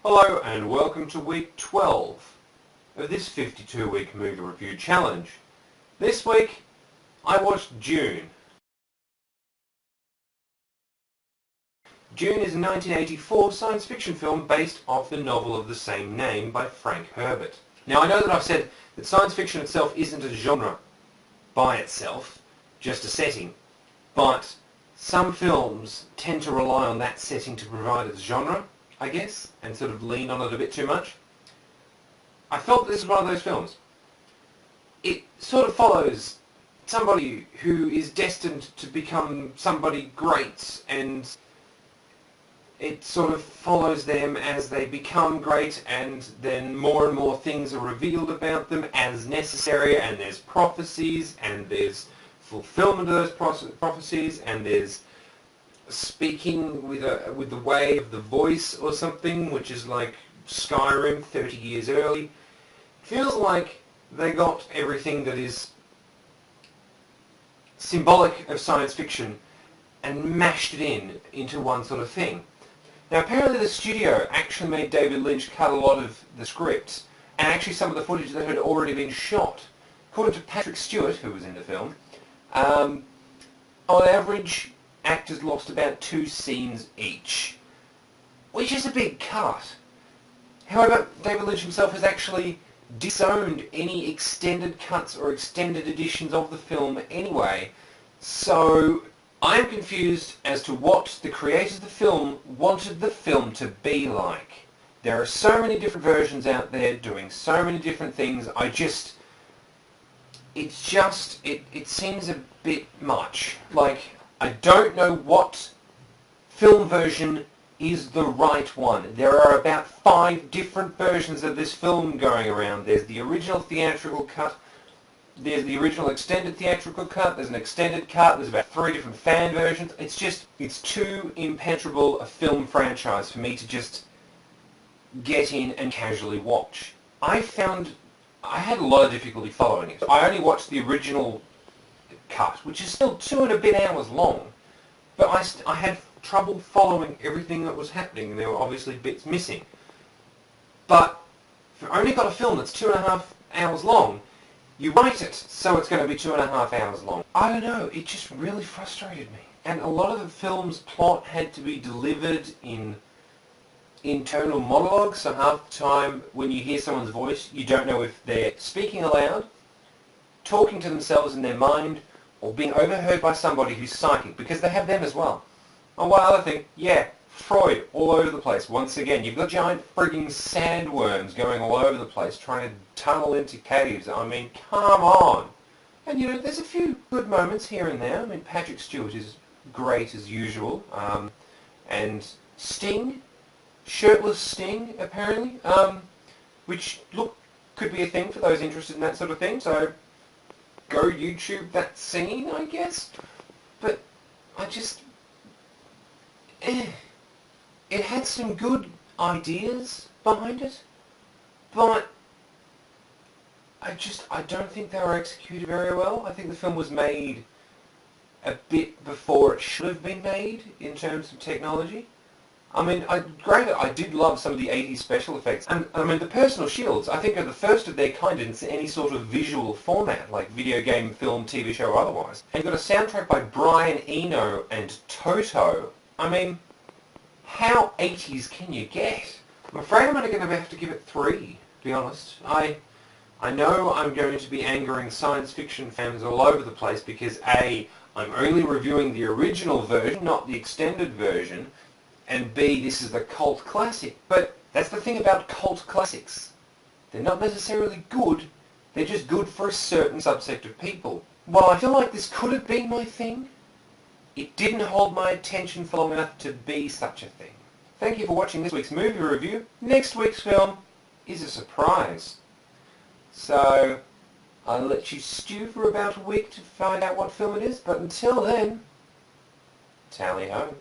Hello and welcome to week 12 of this 52-week movie review challenge. This week I watched Dune. Dune is a 1984 science fiction film based off the novel of the same name by Frank Herbert. Now I know that I've said that science fiction itself isn't a genre by itself, just a setting, but some films tend to rely on that setting to provide its genre, I guess, and sort of lean on it a bit too much. I felt this was one of those films. It sort of follows somebody who is destined to become somebody great, and it sort of follows them as they become great, and then more and more things are revealed about them as necessary, and there's prophecies, and there's fulfillment of those prophecies, and there's speaking with the way of the voice or something, which is like Skyrim 30 years early. It feels like they got everything that is symbolic of science fiction and mashed it into one sort of thing. Now apparently the studio actually made David Lynch cut a lot of the scripts and actually some of the footage that had already been shot. According to Patrick Stewart, who was in the film, on average actors lost about 2 scenes each, which is a big cut. However, David Lynch himself has actually disowned any extended cuts or extended editions of the film anyway, so I am confused as to what the creators of the film wanted the film to be like. There are so many different versions out there doing so many different things. It seems a bit much. Like, I don't know what film version is the right one. There are about 5 different versions of this film going around. There's the original theatrical cut, there's the original extended theatrical cut, there's an extended cut, there's about 3 different fan versions. It's too impenetrable a film franchise for me to just get in and casually watch. I had a lot of difficulty following it. I only watched the original cut, which is still 2 and a bit hours long, but I had trouble following everything that was happening, and there were obviously bits missing. But if you've only got a film that's 2.5 hours long, you write it so it's going to be 2.5 hours long. I don't know, it just really frustrated me. And a lot of the film's plot had to be delivered in internal monologues, so half the time when you hear someone's voice, you don't know if they're speaking aloud, talking to themselves in their mind, or being overheard by somebody who's psychic, because they have them as well. And one other thing, yeah, Freud all over the place. Once again, you've got giant frigging sandworms going all over the place trying to tunnel into caves. I mean, come on. And you know, there's a few good moments here and there. I mean, Patrick Stewart is great as usual. And Sting, shirtless Sting, apparently, which, look, could be a thing for those interested in that sort of thing. So go YouTube that scene, I guess. But it had some good ideas behind it, but I don't think they were executed very well. I think the film was made a bit before it should have been made in terms of technology. I mean, granted, I did love some of the 80s special effects. And, I mean, the personal shields, I think, are the first of their kind in any sort of visual format, like video game, film, TV show, or otherwise. And you've got a soundtrack by Brian Eno and Toto. I mean, how 80s can you get? I'm afraid I'm only going to have to give it 3, to be honest. I know I'm going to be angering science fiction fans all over the place because A, I'm only reviewing the original version, not the extended version, and B, this is the cult classic. But that's the thing about cult classics. They're not necessarily good, they're just good for a certain subset of people. While I feel like this could have been my thing, it didn't hold my attention for long enough to be such a thing. Thank you for watching this week's movie review. Next week's film is a surprise. So I'll let you stew for about a week to find out what film it is, but until then, tally ho.